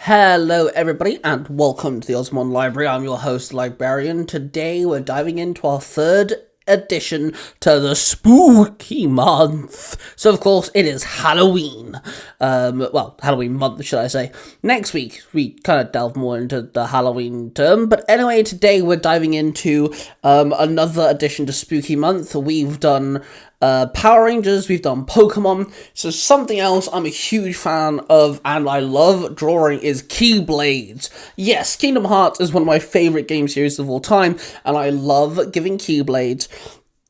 Hello everybody and welcome to the Ozzimon Library. I'm your host, Librarian. Today we're diving into our third addition to the spooky month. So of course it is Halloween. Halloween month should I say. Next week we kind of delve more into the Halloween term. But anyway, today we're diving into another addition to spooky month. We've done Power Rangers, we've done Pokemon, so something else I'm a huge fan of and I love drawing is Keyblades. Yes, Kingdom Hearts is one of my favourite game series of all time, and I love giving Keyblades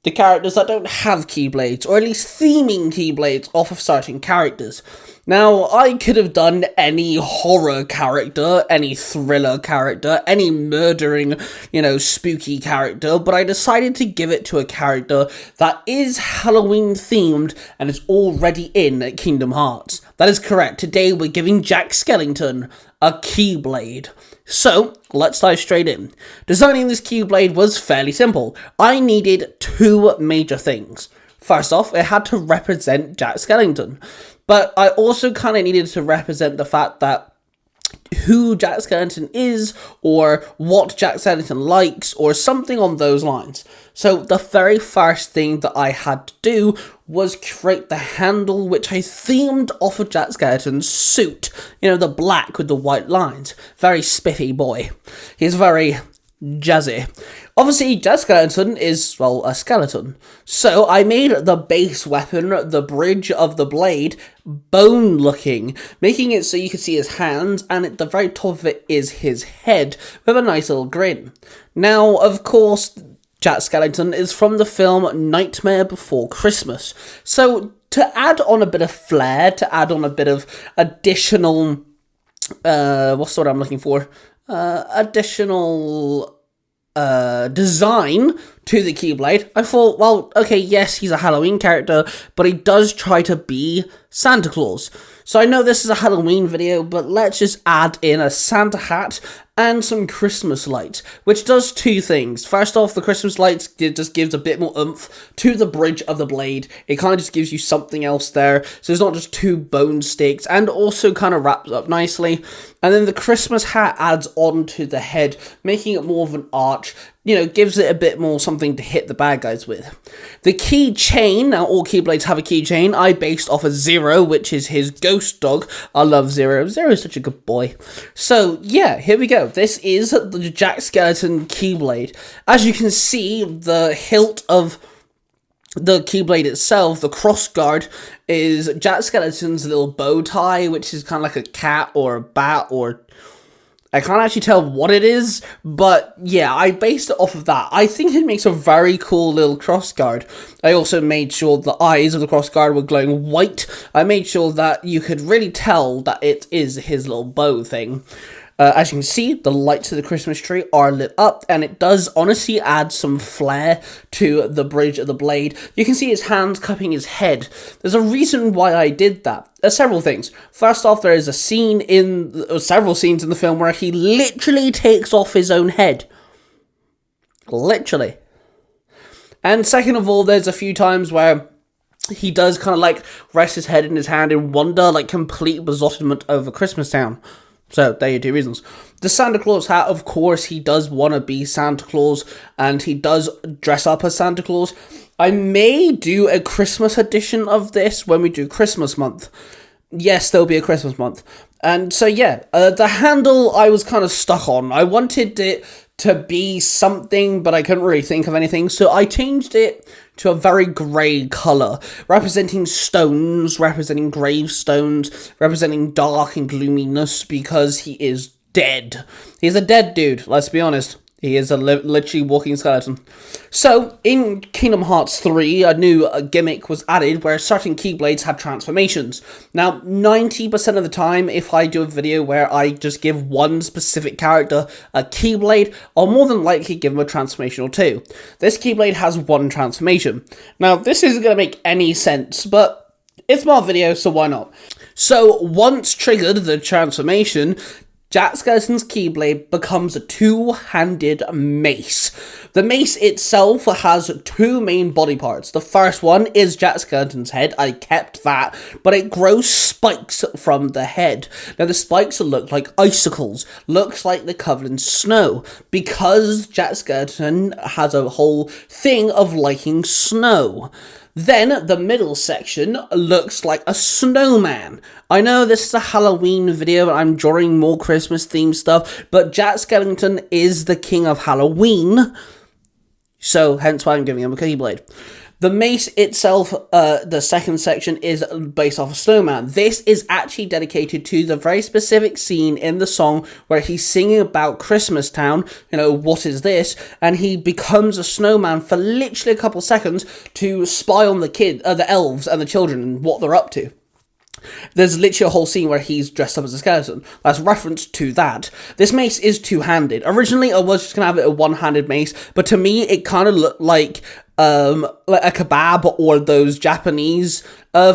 to characters that don't have Keyblades, or at least theming Keyblades off of certain characters. Now, I could have done any horror character, any thriller character, any murdering, spooky character, but I decided to give it to a character that is Halloween themed and is already in Kingdom Hearts. That is correct. Today we're giving Jack Skellington a Keyblade. So, let's dive straight in. Designing this Keyblade was fairly simple. I needed two major things. First off, it had to represent Jack Skellington. But I also kind of needed to represent the fact that who Jack Skellington is, or what Jack Skellington likes, or something on those lines. So the very first thing that I had to do was create the handle, which I themed off of Jack Skellington's suit. The black with the white lines. Very spiffy boy. He's very jazzy. Obviously, Jack Skellington is, a skeleton. So I made the base weapon, the bridge of the blade, bone-looking, making it so you can see his hands, and at the very top of it is his head, with a nice little grin. Now, of course, Jack Skellington is from the film Nightmare Before Christmas. So, to add on a bit of flair, to add on a bit of additional, what's the word I'm looking for? Additional design to the Keyblade, I thought, yes, he's a Halloween character, but he does try to be Santa Claus. So I know this is a Halloween video, but let's just add in a Santa hat and some Christmas lights, which does two things. First off, the Christmas lights just gives a bit more oomph to the bridge of the blade. It kind of just gives you something else there, so it's not just two bone sticks, and also kind of wraps up nicely. And then the Christmas hat adds on to the head, making it more of an arch, gives it a bit more something to hit the bad guys with. The keychain, now all Keyblades have a keychain, I based off of Zero, which is his ghost dog. I love Zero. Zero is such a good boy. So, yeah, here we go. This is the Jack Skellington Keyblade. As you can see, the hilt of the Keyblade itself, the crossguard, is Jack Skellington's little bow tie, which is kind of like a cat or a bat, or I can't actually tell what it is, but yeah, I based it off of that. I think it makes a very cool little crossguard. I also made sure the eyes of the crossguard were glowing white. I made sure that you could really tell that it is his little bow thing. As you can see, the lights of the Christmas tree are lit up, and it does honestly add some flair to the bridge of the blade. You can see his hands cupping his head. There's a reason why I did that. There's several things. First off, there is a scene several scenes in the film where he literally takes off his own head. Literally. And second of all, there's a few times where he does kind of rest his head in his hand in wonder, complete besottement over Christmas Town. So, there are your two reasons. The Santa Claus hat, of course, he does want to be Santa Claus, and he does dress up as Santa Claus. I may do a Christmas edition of this when we do Christmas month. Yes, there'll be a Christmas month. And so, yeah, the handle I was kind of stuck on. I wanted it to be something, but I couldn't really think of anything, so I changed it to a very grey colour, representing stones, representing gravestones, representing dark and gloominess, because he is dead. He's a dead dude, let's be honest. He is a literally walking skeleton. So, in Kingdom Hearts 3, a new gimmick was added where certain Keyblades have transformations. Now, 90% of the time, if I do a video where I just give one specific character a Keyblade, I'll more than likely give him a transformation or two. This Keyblade has one transformation. Now, this isn't going to make any sense, but it's my video, so why not? So, once triggered the transformation, Jack Skellington's Keyblade becomes a two-handed mace. The mace itself has two main body parts. The first one is Jack Skellington's head. I kept that, but it grows spikes from the head. Now, the spikes look like icicles. Looks like they're covered in snow, because Jack Skellington has a whole thing of liking snow. Then, the middle section looks like a snowman. I know this is a Halloween video and I'm drawing more Christmas-themed stuff, but Jack Skellington is the king of Halloween, so hence why I'm giving him a Keyblade. The mace itself, the second section, is based off a snowman. This is actually dedicated to the very specific scene in the song where he's singing about Christmas Town, you know, what is this? And he becomes a snowman for literally a couple seconds to spy on the elves and the children and what they're up to. There's literally a whole scene where he's dressed up as a skeleton. That's reference to that. This mace is two-handed. Originally, I was just going to have it a one-handed mace, but to me, it kind of looked like a kebab or those Japanese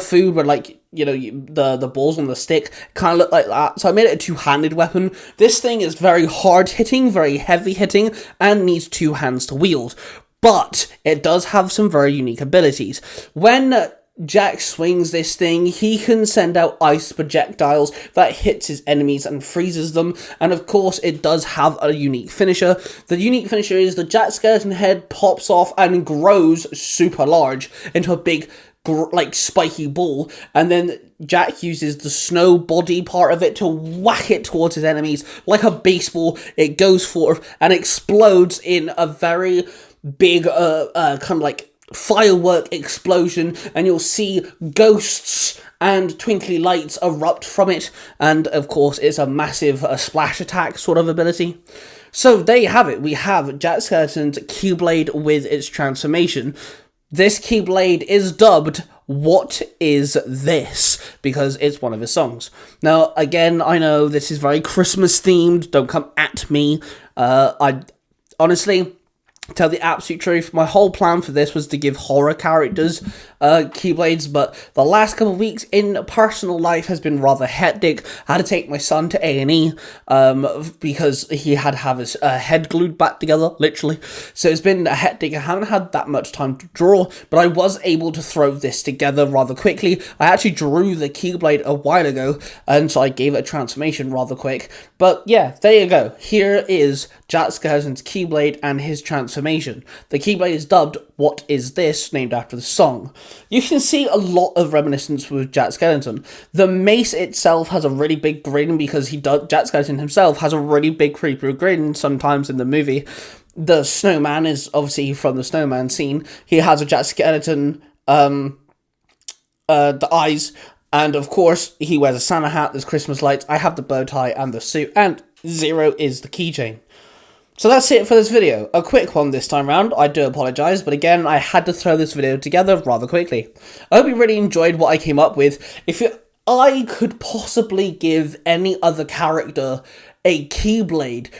food where, like, you know, the balls on the stick kind of look like that. So I made it a two-handed weapon. This thing is very hard-hitting, very heavy-hitting, and needs two hands to wield. But it does have some very unique abilities. When Jack swings this thing, he can send out ice projectiles that hits his enemies and freezes them, and of course it does have a unique finisher. The unique finisher is the Jack Skellington head pops off and grows super large into a big, like, spiky ball, and then Jack uses the snow body part of it to whack it towards his enemies like a baseball. It goes forth and explodes in a very big, kind of like firework explosion, and you'll see ghosts and twinkly lights erupt from it, and of course it's a massive splash attack sort of ability. So there you have it. We have Jack Skellington's Keyblade with its transformation. This Keyblade is dubbed What Is This? Because it's one of his songs. Now, again, I know this is very Christmas themed, don't come at me. I honestly, tell the absolute truth, my whole plan for this was to give horror characters Keyblades, but the last couple of weeks in personal life has been rather hectic. I had to take my son to A&E because he had to have his head glued back together, literally. So it's been hectic. I haven't had that much time to draw, but I was able to throw this together rather quickly. I actually drew the Keyblade a while ago, and so I gave it a transformation rather quick. But yeah, there you go. Here is Jack Skellington's Keyblade and his transformation. The Keyblade is dubbed What Is This? Named after the song. You can see a lot of reminiscence with Jack Skellington. The mace itself has a really big grin because Jack Skellington himself has a really big creepy grin sometimes in the movie. The snowman is obviously from the snowman scene. He has a Jack Skellington, the eyes, and of course he wears a Santa hat, there's Christmas lights, I have the bow tie and the suit, and 0 is the keychain. So that's it for this video. A quick one this time round. I do apologise, but again, I had to throw this video together rather quickly. I hope you really enjoyed what I came up with. If I could possibly give any other character a Keyblade,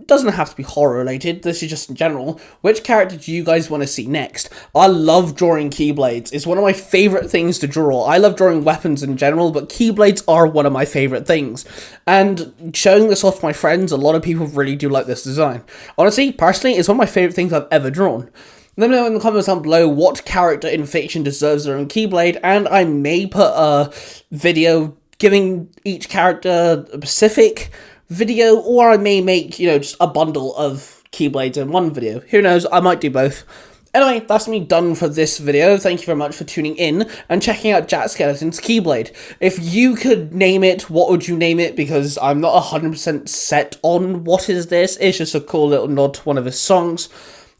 doesn't have to be horror related, this is just in general, which character do you guys want to see next? I love drawing Keyblades. It's one of my favourite things to draw. I love drawing weapons in general, but Keyblades are one of my favourite things. And showing this off to my friends, a lot of people really do like this design. Honestly, personally, it's one of my favourite things I've ever drawn. Let me know in the comments down below what character in fiction deserves their own Keyblade, and I may put a video giving each character a specific video, or I may make, you know, just a bundle of Keyblades in one video. Who knows, I might do both. Anyway, that's me done for this video. Thank you very much for tuning in and checking out Jack Skellington's Keyblade. If you could name it, what would you name it? Because I'm not 100% set on what is this. It's just a cool little nod to one of his songs.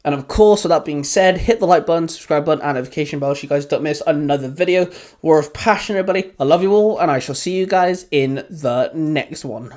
And of course, with that being said, hit the like button, subscribe button, and notification bell so you guys don't miss another video. War of Passion, everybody. I love you all, and I shall see you guys in the next one.